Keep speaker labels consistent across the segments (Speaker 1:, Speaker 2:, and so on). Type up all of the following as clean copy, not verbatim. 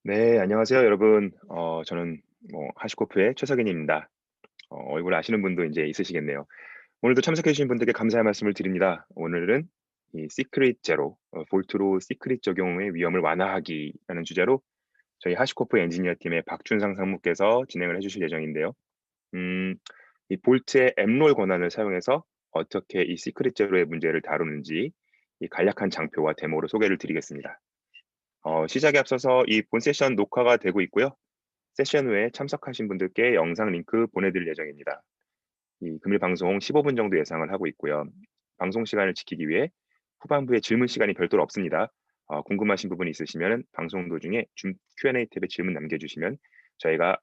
Speaker 1: 네, 안녕하세요, 여러분. 저는 하시코프의 최석인입니다. 얼굴 아시는 분도 이제 있으시겠네요. 오늘도 참석해 주신 분들께 감사의 말씀을 드립니다. 오늘은 이 시크릿 제로, 볼트로 시크릿 적용의 위험을 완화하기라는 주제로 저희 하시코프 엔지니어 팀의 박준상 상무께서 진행을 해 주실 예정인데요. 음, 이 볼트의 앱롤 권한을 사용해서 어떻게 이 시크릿 제로의 문제를 다루는지 이 간략한 장표와 데모로 소개를 드리겠습니다. 시작에 앞서서 이 본 세션 녹화가 되고 있고요. 세션 후에 참석하신 분들께 영상 링크 보내드릴 예정입니다. 이 금일 방송 15분 정도 예상을 하고 있고요. 방송 시간을 지키기 위해 후반부에 질문 시간이 별도로 없습니다. 궁금하신 부분이 있으시면 방송 도중에 줌 Q&A 탭에 질문 남겨주시면 저희가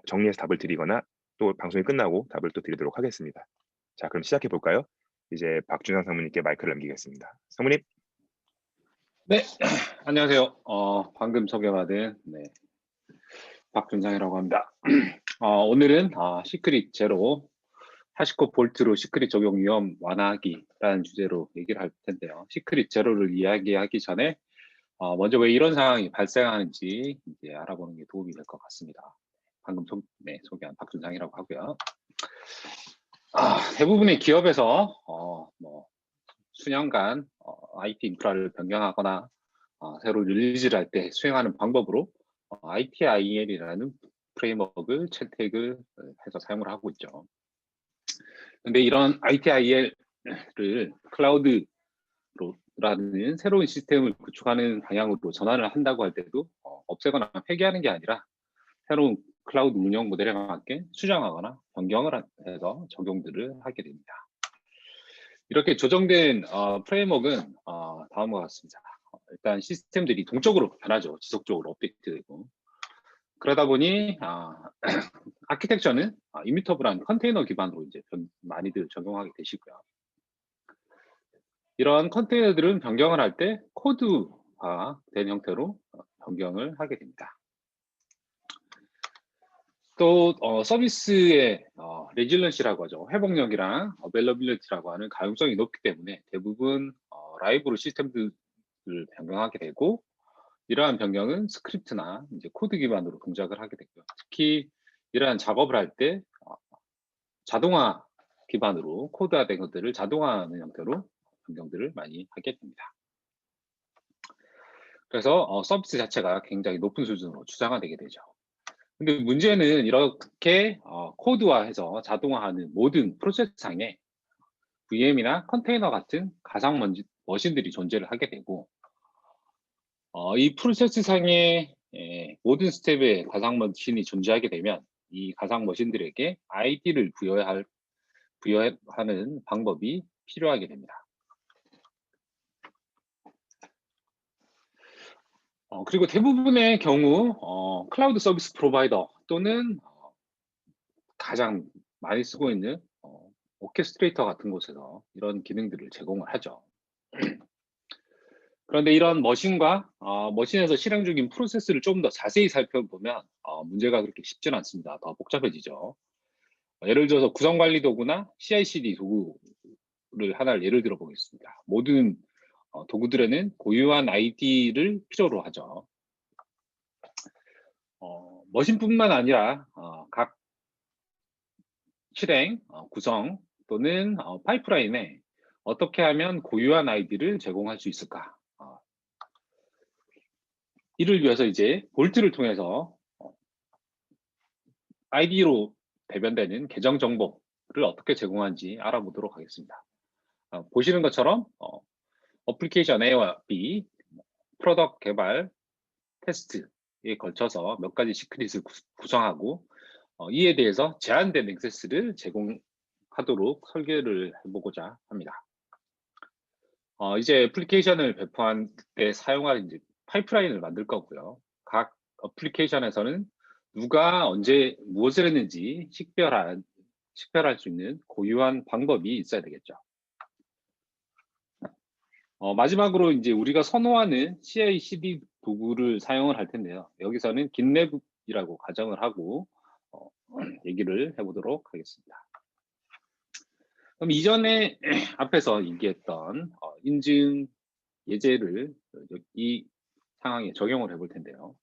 Speaker 1: 정리해서 답을 드리거나 또 방송이 끝나고 답을 또 드리도록 하겠습니다. 자, 그럼 시작해 볼까요? 이제 박준상 상무님께 마이크를 넘기겠습니다. 상무님.
Speaker 2: 네, 안녕하세요. 방금 소개받은 박준상이라고 합니다. 오늘은 시크릿 제로 하시코 볼트로 시크릿 적용 위험 완화하기라는 주제로 얘기를 할 텐데요. 시크릿 제로를 이야기하기 전에 먼저 왜 이런 상황이 발생하는지 이제 알아보는 게 도움이 될 것 같습니다. 방금 소개한 박준상이라고 하고요. 대부분의 기업에서 수년간 IT 인프라를 변경하거나 새로 릴리즈를 할 때 수행하는 방법으로 ITIL이라는 프레임워크를 채택을 해서 사용을 하고 있죠. 근데 이런 ITIL을 클라우드라는 새로운 시스템을 구축하는 방향으로 전환을 한다고 할 때도 없애거나 폐기하는 게 아니라 새로운 클라우드 운영 모델에 맞게 수정하거나 변경을 해서 적용들을 하게 됩니다. 이렇게 조정된 프레임워크는 다음과 같습니다. 일단 시스템들이 동적으로 변하죠. 지속적으로 업데이트되고. 그러다 보니 아키텍처는 이뮤터블한 컨테이너 기반으로 이제 많이들 적용하게 되시고요. 이런 컨테이너들은 변경을 할 때 코드화 된 형태로 변경을 하게 됩니다. 또 서비스의 레질런시라고 하죠. 회복력이랑 어베일러빌리티라고 하는 가용성이 높기 때문에 대부분 라이브로 시스템들을 변경하게 되고, 이러한 변경은 스크립트나 이제 코드 기반으로 동작을 하게 되고요. 특히 이러한 작업을 할 때 자동화 기반으로 코드화된 것들을 자동화하는 형태로 변경들을 많이 하게 됩니다. 그래서 서비스 자체가 굉장히 높은 수준으로 추상화되게 되죠. 근데 문제는 이렇게 코드화해서 자동화하는 모든 프로세스상에 VM이나 컨테이너 같은 가상 머신들이 존재를 하게 되고, 이 프로세스상의 모든 스텝에 가상 머신이 존재하게 되면 이 가상 머신들에게 ID를 부여하는 방법이 필요하게 됩니다. 그리고 대부분의 경우 클라우드 서비스 프로바이더 또는 가장 많이 쓰고 있는 오케스트레이터 같은 곳에서 이런 기능들을 제공을 하죠. 그런데 이런 머신과 머신에서 실행 중인 프로세스를 좀 더 자세히 살펴보면 문제가 그렇게 쉽지는 않습니다. 더 복잡해지죠. 예를 들어서 구성관리 도구나 CI/CD 도구를 하나를 예를 들어 보겠습니다. 모든 도구들에는 고유한 ID를 필요로 하죠. 머신뿐만 아니라 각 실행, 구성 또는 파이프라인에 어떻게 하면 고유한 아이디를 제공할 수 있을까? 이를 위해서 이제 볼트를 통해서 아이디로 대변되는 계정 정보를 어떻게 제공하는지 알아보도록 하겠습니다. 보시는 것처럼 어플리케이션 A와 B, 프로덕트 개발, 테스트에 걸쳐서 몇 가지 시크릿을 구성하고 이에 대해서 제한된 액세스를 제공하도록 설계를 해보고자 합니다. 이제 애플리케이션을 배포한 때 사용할 이제 파이프라인을 만들 거고요. 각 애플리케이션에서는 누가 언제 무엇을 했는지 식별할 수 있는 고유한 방법이 있어야 되겠죠. 마지막으로 이제 우리가 선호하는 CI/CD 도구를 사용을 할 텐데요. 여기서는 GitLab이라고 가정을 하고 얘기를 해보도록 하겠습니다. 그럼 이전에 앞에서 얘기했던 인증 예제를 이 상황에 적용을 해볼 텐데요.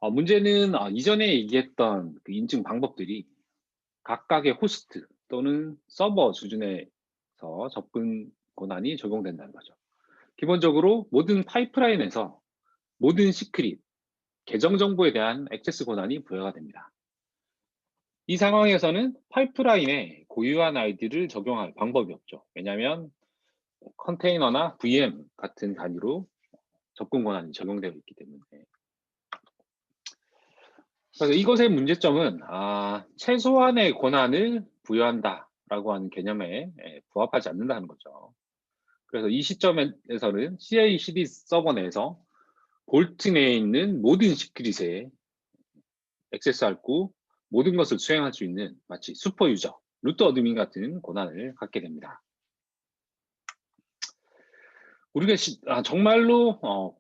Speaker 2: 문제는 이전에 얘기했던 그 인증 방법들이 각각의 호스트 또는 서버 수준에서 접근 권한이 적용된다는 거죠. 기본적으로 모든 파이프라인에서 모든 시크릿, 계정 정보에 대한 액세스 권한이 부여가 됩니다. 이 상황에서는 파이프라인에 고유한 아이디를 적용할 방법이 없죠. 왜냐하면 컨테이너나 VM 같은 단위로 접근 권한이 적용되어 있기 때문에. 그래서 이것의 문제점은 최소한의 권한을 부여한다라고 하는 개념에 부합하지 않는다는 거죠. 그래서 이 시점에서는 CI/CD 서버 내에서 볼트 내에 있는 모든 시크릿에 액세스할 구 모든 것을 수행할 수 있는 마치 슈퍼 유저, 루트 어드민 같은 권한을 갖게 됩니다. 우리가 정말로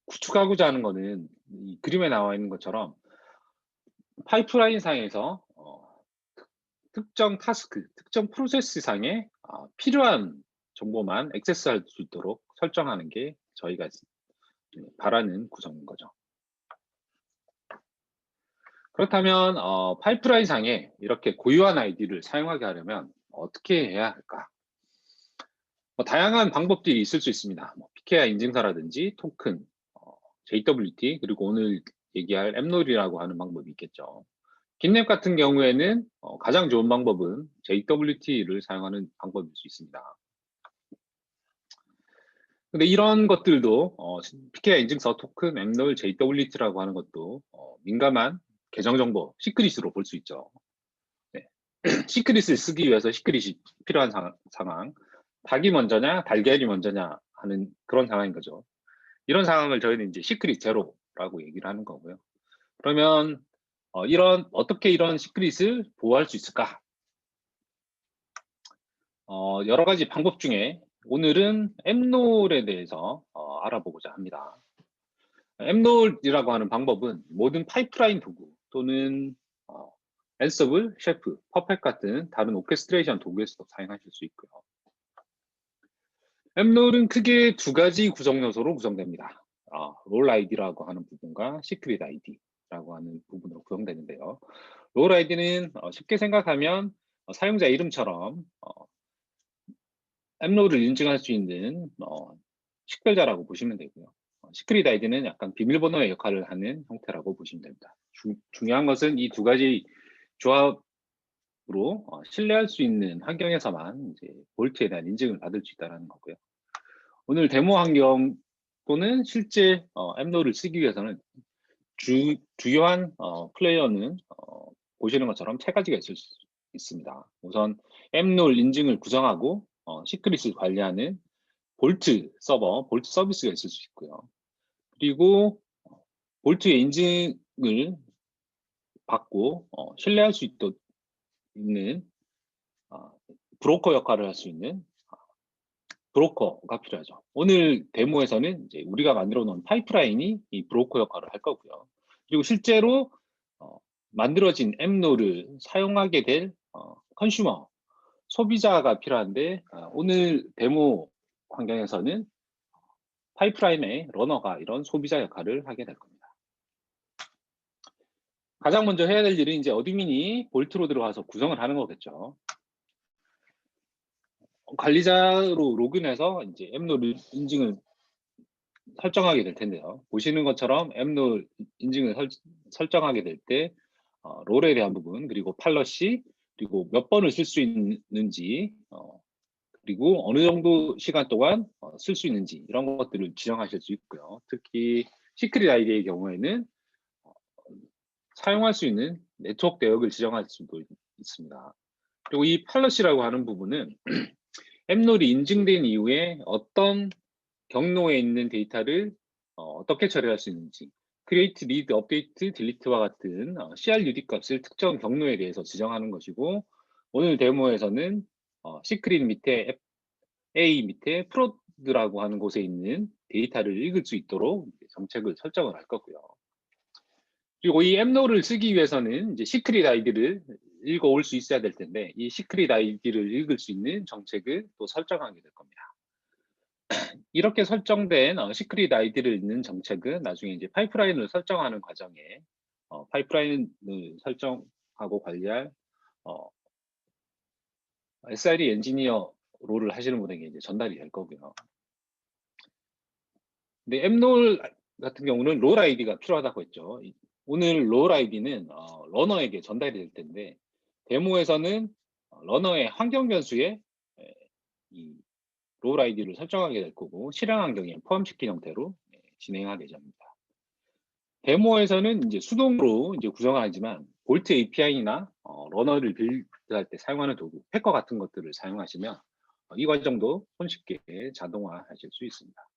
Speaker 2: 구축하고자 하는 것은 이 그림에 나와 있는 것처럼 파이프라인 상에서 특정 타스크, 특정 프로세스 상에 필요한 정보만 액세스할 수 있도록 설정하는 게 저희가 바라는 구성인 거죠. 그렇다면 파이프라인 상에 이렇게 고유한 아이디를 사용하게 하려면 어떻게 해야 할까? 다양한 방법들이 있을 수 있습니다. PKI 인증서라든지 토큰, JWT, 그리고 오늘 얘기할 앱놀이라고 하는 방법이 있겠죠. 긴랩 같은 경우에는 가장 좋은 방법은 JWT를 사용하는 방법일 수 있습니다. 근데 이런 것들도 PKI 인증서, 토큰, 앱놀, JWT라고 하는 것도 민감한 계정 정보, 시크릿으로 볼 수 있죠. 네. 시크릿을 쓰기 위해서 시크릿이 필요한 상황, 닭이 먼저냐, 달걀이 먼저냐 하는 그런 상황인 거죠. 이런 상황을 저희는 이제 시크릿 제로라고 얘기를 하는 거고요. 그러면 어떻게 이런 시크릿을 보호할 수 있을까? 여러 가지 방법 중에 오늘은 앱놀에 대해서 알아보고자 합니다. 앱놀이라고 하는 방법은 모든 파이프라인 도구 또는 앤서블, 셰프, 퍼펙 같은 다른 오케스트레이션 도구에서도 사용하실 수 있고요. 앱놀은 크게 두 가지 구성 요소로 구성됩니다. 롤 아이디라고 하는 부분과 시크릿 아이디라고 하는 부분으로 구성되는데요. 롤 아이디는 쉽게 생각하면 사용자 이름처럼 앱롤을 인증할 수 있는 식별자라고 보시면 되고요. 시크릿 아이디는 약간 비밀번호의 역할을 하는 형태라고 보시면 됩니다. 중요한 것은 이 두 가지 조합으로 신뢰할 수 있는 환경에서만 이제 볼트에 대한 인증을 받을 수 있다는 거고요. 오늘 데모 환경 또는 실제 앱롤을 쓰기 위해서는 주요한 플레이어는 보시는 것처럼 세 가지가 있을 수 있습니다. 우선 앱롤 인증을 구성하고 시크릿을 관리하는 볼트 서버, 볼트 서비스가 있을 수 있고요. 그리고 볼트의 인증을 받고 신뢰할 수 있는 브로커 역할을 할 수 있는 브로커가 필요하죠. 오늘 데모에서는 이제 우리가 만들어 놓은 파이프라인이 이 브로커 역할을 할 거고요. 그리고 실제로 만들어진 앱롤을 사용하게 될 컨슈머, 소비자가 필요한데 오늘 데모 환경에서는 파이프라인의 러너가 이런 소비자 역할을 하게 될 겁니다. 가장 먼저 해야 될 일은 이제 어드민이 볼트로 들어가서 구성을 하는 거겠죠. 관리자로 로그인해서 이제 앱롤 인증을 설정하게 될 텐데요. 보시는 것처럼 앱롤 인증을 설정하게 될 때 롤에 대한 부분, 그리고 팔러시, 그리고 몇 번을 쓸 수 있는지, 그리고 어느 정도 시간 동안 쓸 수 있는지 이런 것들을 지정하실 수 있고요. 특히 시크릿 아이디의 경우에는 사용할 수 있는 네트워크 내역을 지정할 수도 있습니다. 그리고 이 팔러시라고 하는 부분은 앱롤이 인증된 이후에 어떤 경로에 있는 데이터를 어떻게 처리할 수 있는지, create, read, update, delete와 같은 CRUD 값을 특정 경로에 대해서 지정하는 것이고, 오늘 데모에서는 시크릿 밑에 A 밑에 프로드라고 하는 곳에 있는 데이터를 읽을 수 있도록 정책을 설정을 할 거고요. 그리고 이 앱롤을 쓰기 위해서는 이제 시크릿 아이디를 읽어올 수 있어야 될 텐데 이 시크릿 아이디를 읽을 수 있는 정책을 또 설정하게 될 겁니다. 이렇게 설정된 시크릿 아이디를 있는 정책은 나중에 이제 파이프라인을 설정하는 과정에 파이프라인을 설정하고 관리할 어, SRE 엔지니어 롤을 하시는 분에게 이제 전달이 될 거고요. 근데 앱롤 같은 경우는 롤 아이디가 필요하다고 했죠. 오늘 롤 아이디는 러너에게 전달이 될 텐데 데모에서는 러너의 환경 변수에 이 롤 아이디를 설정하게 될 거고 실행 환경에 포함시킨 형태로 진행하게 됩니다. 데모에서는 이제 수동으로 이제 구성하지만 볼트 API나 러너를 빌드할 때 사용하는 도구, 패커 같은 것들을 사용하시면 이 과정도 손쉽게 자동화하실 수 있습니다.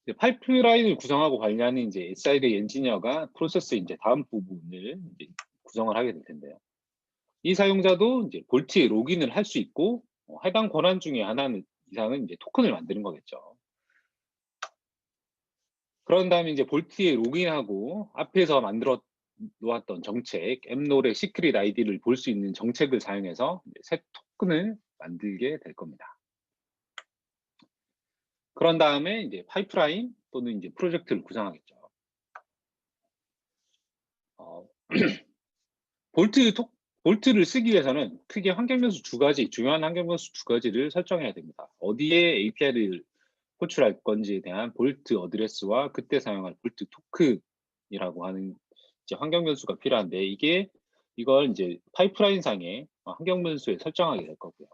Speaker 2: 이제 파이프라인을 구성하고 관리하는 이제 SRE 엔지니어가 프로세스 이제 다음 부분을 이제 구성을 하게 될 텐데요. 이 사용자도 이제 볼트에 로그인을 할 수 있고 해당 권한 중에 하나는 이상은 이제 토큰을 만드는 거겠죠. 그런 다음에 이제 볼트에 로그인하고 앞에서 만들어 놓았던 정책, 앱롤의 시크릿 아이디를 볼 수 있는 정책을 사용해서 새 토큰을 만들게 될 겁니다. 그런 다음에 이제 파이프라인 또는 이제 프로젝트를 구성하겠죠. 어, 볼트를 쓰기 위해서는 크게 환경 변수 두 가지, 중요한 환경 변수 두 가지를 설정해야 됩니다. 어디에 API를 호출할 건지에 대한 볼트 어드레스와 그때 사용할 볼트 토큰이라고 하는 이제 환경 변수가 필요한데 이걸 이제 파이프라인 상에 환경 변수에 설정하게 될 거고요.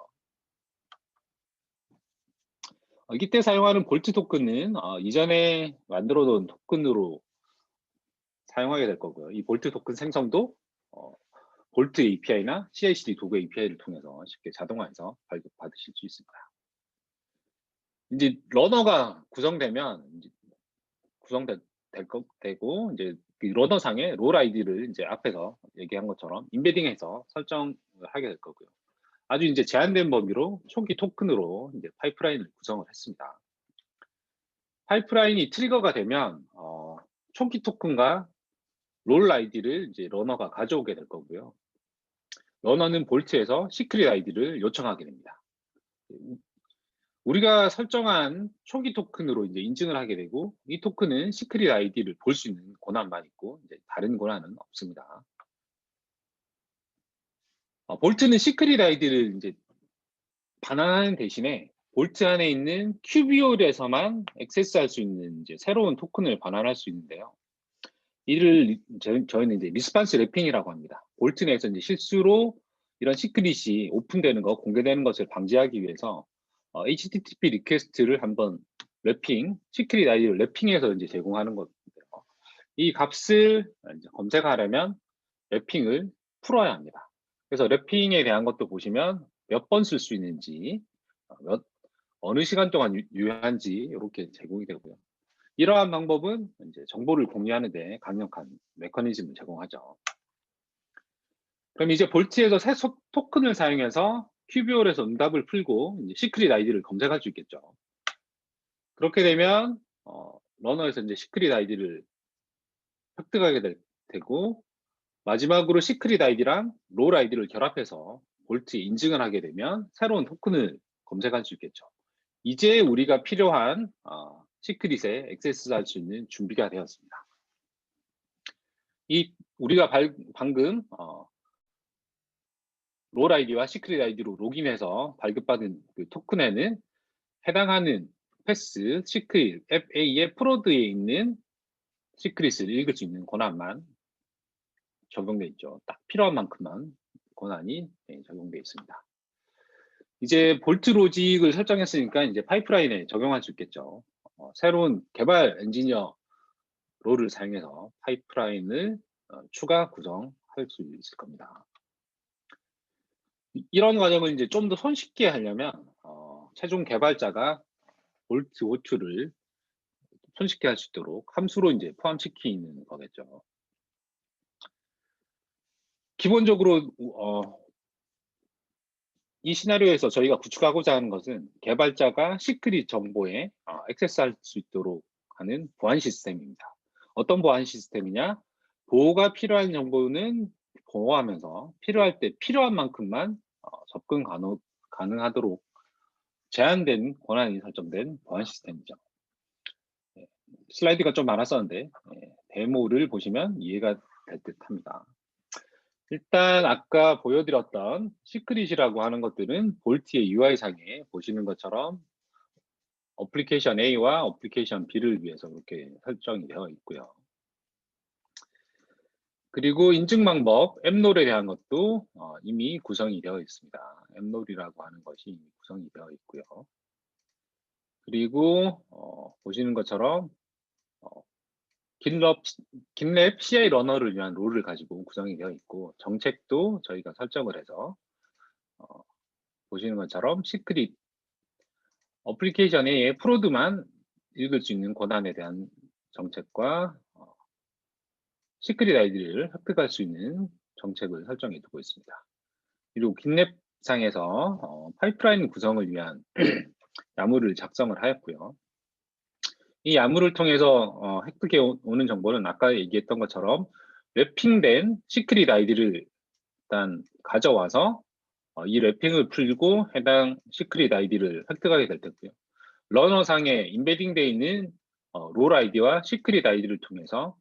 Speaker 2: 이때 사용하는 볼트 토큰은 이전에 만들어 놓은 토큰으로 사용하게 될 거고요. 이 볼트 토큰 생성도 볼트 API나 CI/CD 도구 API를 통해서 쉽게 자동화해서 발급받으실 수 있습니다. 이제 러너가 구성되면 이제 되고 이제 그 러너상에 롤 아이디를 이제 앞에서 얘기한 것처럼 임베딩해서 설정을 하게 될 거고요. 아주 이제 제한된 범위로 초기 토큰으로 이제 파이프라인을 구성을 했습니다. 파이프라인이 트리거가 되면 초기 토큰과 롤 아이디를 이제 러너가 가져오게 될 거고요. 러너는 볼트에서 시크릿 아이디를 요청하게 됩니다. 우리가 설정한 초기 토큰으로 이제 인증을 하게 되고 이 토큰은 시크릿 아이디를 볼 수 있는 권한만 있고 이제 다른 권한은 없습니다. 볼트는 시크릿 아이디를 이제 반환하는 대신에 볼트 안에 있는 큐비올에서만 액세스할 수 있는 이제 새로운 토큰을 반환할 수 있는데요. 이를 저희는 이제 리스판스 랩핑이라고 합니다. 볼트 내에서 이제 실수로 이런 시크릿이 오픈되는 거, 공개되는 것을 방지하기 위해서 HTTP 리퀘스트를 한번 시크릿 아이디를 랩핑해서 이제 제공하는 건데요. 이 값을 이제 검색하려면 랩핑을 풀어야 합니다. 그래서 랩핑에 대한 것도 보시면 몇 번 쓸 수 있는지, 어느 시간 동안 유효한지 이렇게 제공이 되고요. 이러한 방법은 이제 정보를 공유하는 데 강력한 메커니즘을 제공하죠. 그럼 이제 볼트에서 새 토큰을 사용해서 큐비올에서 응답을 풀고 이제 시크릿 아이디를 검색할 수 있겠죠. 그렇게 되면 러너에서 이제 시크릿 아이디를 획득하게 되고 마지막으로 시크릿 아이디랑 롤 아이디를 결합해서 볼트에 인증을 하게 되면 새로운 토큰을 검색할 수 있겠죠. 이제 우리가 필요한 시크릿에 액세스할 수 있는 준비가 되었습니다. 우리가 방금 롤 아이디와 시크릿 아이디로 로그인해서 발급받은 그 토큰에는 해당하는 패스, 시크릿, FA의 프로드에 있는 시크릿을 읽을 수 있는 권한만 적용돼 있죠. 딱 필요한 만큼만 권한이 적용돼 있습니다. 이제 볼트 로직을 설정했으니까 이제 파이프라인에 적용할 수 있겠죠. 새로운 개발 엔지니어 롤을 사용해서 파이프라인을 추가 구성할 수 있을 겁니다. 이런 과정을 이제 좀 더 손쉽게 하려면 최종 개발자가 볼트 호출을 손쉽게 할 수 있도록 함수로 이제 포함시키는 거겠죠. 기본적으로 이 시나리오에서 저희가 구축하고자 하는 것은 개발자가 시크릿 정보에 액세스할 수 있도록 하는 보안 시스템입니다. 어떤 보안 시스템이냐? 보호가 필요한 정보는 보호하면서 필요할 때 필요한 만큼만 접근 가능하도록 제한된 권한이 설정된 보안 시스템이죠. 슬라이드가 좀 많았었는데 데모를 보시면 이해가 될 듯합니다. 일단 아까 보여드렸던 시크릿이라고 하는 것들은 볼트의 UI상에 보시는 것처럼 어플리케이션 A와 어플리케이션 B를 위해서 이렇게 설정이 되어 있고요. 그리고 인증 방법, 앱롤에 대한 것도 이미 구성이 되어 있습니다. 앱롤이라고 하는 것이 이미 구성이 되어 있고요. 그리고 보시는 것처럼 긴랩 CI 러너를 위한 롤을 가지고 구성이 되어 있고, 정책도 저희가 설정을 해서 보시는 것처럼 시크릿 어플리케이션 A의 프로드만 읽을 수 있는 권한에 대한 정책과 시크릿 아이디를 획득할 수 있는 정책을 설정해 두고 있습니다. 그리고 긴랩상에서 파이프라인 구성을 위한 야물을 작성을 하였고요. 이 야물을 통해서 획득해 오는 정보는 아까 얘기했던 것처럼 랩핑된 시크릿 아이디를 일단 가져와서 이 랩핑을 풀고 해당 시크릿 아이디를 획득하게 될 테고요. 러너상에 인베딩되어 있는 롤 아이디와 시크릿 아이디를 통해서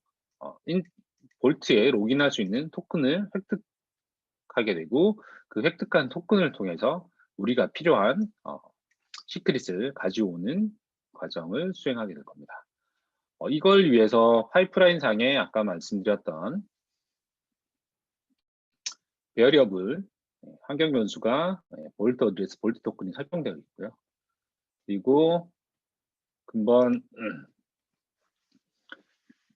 Speaker 2: 볼트에 로그인할 수 있는 토큰을 획득하게 되고, 그 획득한 토큰을 통해서 우리가 필요한 시크릿을 가져오는 과정을 수행하게 될 겁니다. 이걸 위해서 파이프라인 상에 아까 말씀드렸던 베어리어블 환경 변수가 볼트 어드레스, 볼트 토큰이 설정되어 있고요. 그리고 근본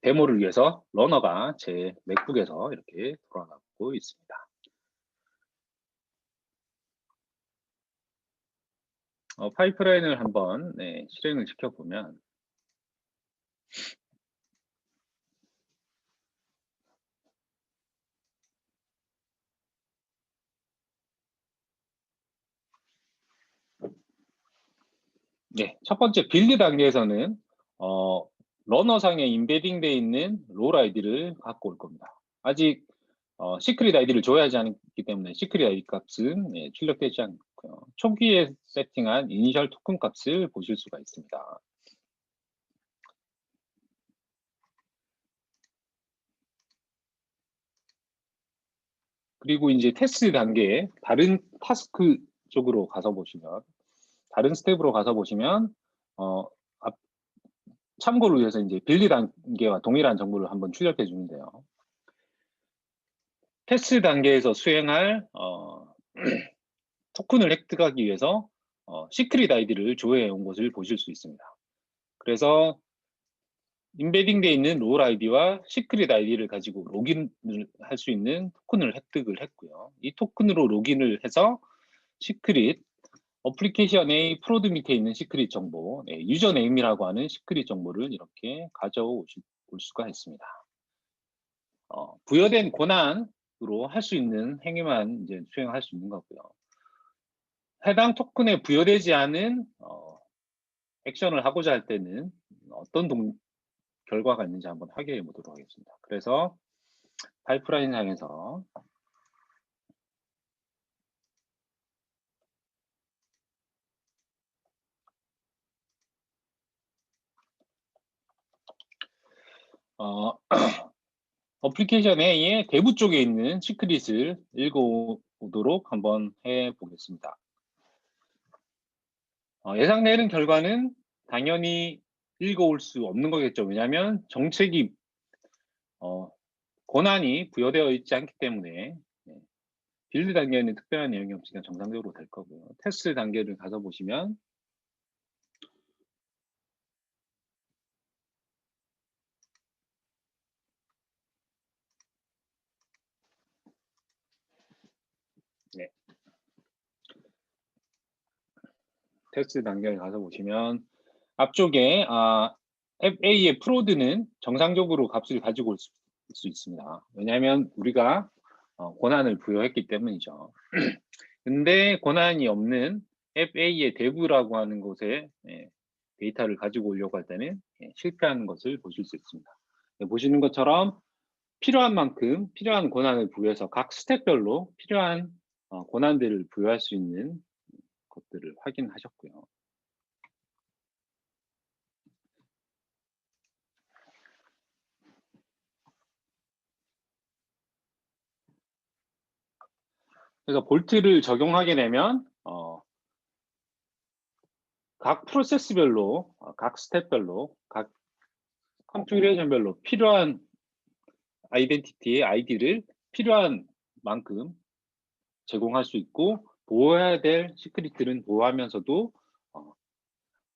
Speaker 2: 데모를 위해서 러너가 제 맥북에서 이렇게 돌아가고 있습니다. 파이프라인을 한번 실행을 시켜보면 첫 번째 빌드 단계에서는 러너상에 인베딩 되어 있는 롤 아이디를 갖고 올 겁니다. 아직 시크릿 아이디를 줘야 하지 않기 때문에 시크릿 아이디 값은 출력되지 않고요. 초기에 세팅한 이니셜 토큰 값을 보실 수가 있습니다. 그리고 이제 테스트 단계에 다른 타스크 쪽으로 가서 보시면, 다른 스텝으로 가서 보시면 참고를 위해서 이제 빌드 단계와 동일한 정보를 한번 출력해 주는데요. 테스트 단계에서 수행할 토큰을 획득하기 위해서 시크릿 아이디를 조회해 온 것을 보실 수 있습니다. 그래서 인베딩 되어 있는 롤 아이디와 시크릿 아이디를 가지고 로gin을 할 수 있는 토큰을 획득을 했고요. 이 토큰으로 로gin을 해서 시크릿 어플리케이션 A 프로드 밑에 있는 시크릿 정보, 유저 네임이라고 하는 시크릿 정보를 이렇게 가져올 수가 있습니다. 부여된 권한으로 할 수 있는 행위만 이제 수행할 수 있는 거고요. 해당 토큰에 부여되지 않은 액션을 하고자 할 때는 어떤 결과가 있는지 한번 확인해 보도록 하겠습니다. 그래서 파이프라인 상에서 어플리케이션 A의 대부 쪽에 있는 시크릿을 읽어보도록 한번 해보겠습니다. 예상되는 결과는 당연히 읽어올 수 없는 거겠죠. 왜냐하면 정책이 권한이 부여되어 있지 않기 때문에 빌드 단계에는 특별한 내용이 없으니까 정상적으로 될 거고요. 테스트 단계를 가서 보시면 테스트 단계를 가서 보시면 앞쪽에 앱 A의 프로드는 정상적으로 값을 가지고 올 수 있습니다. 왜냐하면 우리가 권한을 부여했기 때문이죠. 근데 권한이 없는 앱 A의 대부라고 하는 곳에 데이터를 가지고 오려고 할 때는 실패하는 것을 보실 수 있습니다. 보시는 것처럼 필요한 만큼 필요한 권한을 부여해서 각 스텝별로 필요한 권한들을 부여할 수 있는 것들을 확인하셨고요. 그래서 볼트를 적용하게 되면 각 프로세스별로, 각 스텝별로, 각 컨피그레이션별로 필요한 아이덴티티의 아이디를 필요한 만큼 제공할 수 있고, 보호해야 될 시크릿들은 보호하면서도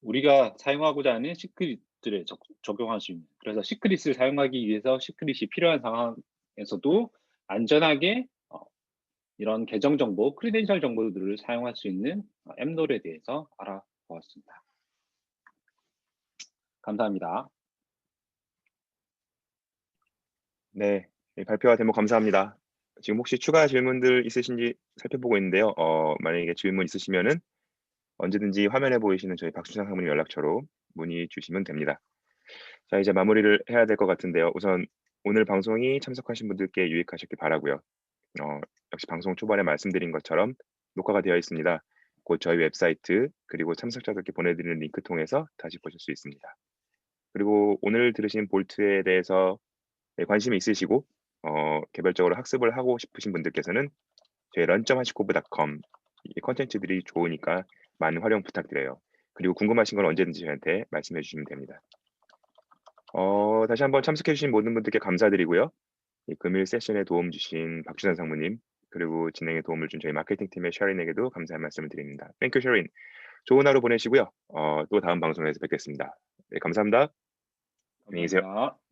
Speaker 2: 우리가 사용하고자 하는 시크릿들에 적용할 수 있는, 그래서 시크릿을 사용하기 위해서 시크릿이 필요한 상황에서도 안전하게 이런 계정 정보, 크리덴셜 정보들을 사용할 수 있는 앱놀에 대해서 알아보았습니다. 감사합니다.
Speaker 1: 네, 발표와 데모 감사합니다. 지금 혹시 추가 질문들 있으신지 살펴보고 있는데요. 만약에 질문 있으시면은 언제든지 화면에 보이시는 저희 박수상 사모님 연락처로 문의 주시면 됩니다. 자, 이제 마무리를 해야 될 것 같은데요. 우선 오늘 방송이 참석하신 분들께 유익하셨길 바라고요. 역시 방송 초반에 말씀드린 것처럼 녹화가 되어 있습니다. 곧 저희 웹사이트 그리고 참석자들께 보내드리는 링크 통해서 다시 보실 수 있습니다. 그리고 오늘 들으신 볼트에 대해서 관심이 있으시고 개별적으로 학습을 하고 싶으신 분들께서는 저희 learn.hashcode.com 이 콘텐츠들이 좋으니까 많은 활용 부탁드려요. 그리고 궁금하신 건 언제든지 저한테 말씀해 주시면 됩니다. 다시 한번 참석해 주신 모든 분들께 감사드리고요. 이 금일 세션에 도움 주신 박주선 상무님 그리고 진행에 도움을 준 저희 마케팅 팀의 셔린에게도 감사의 말씀을 드립니다. 땡큐 셔린. 좋은 하루 보내시고요. 또 다음 방송에서 뵙겠습니다. 네, 감사합니다. 안녕히 계세요.
Speaker 2: 감사합니다.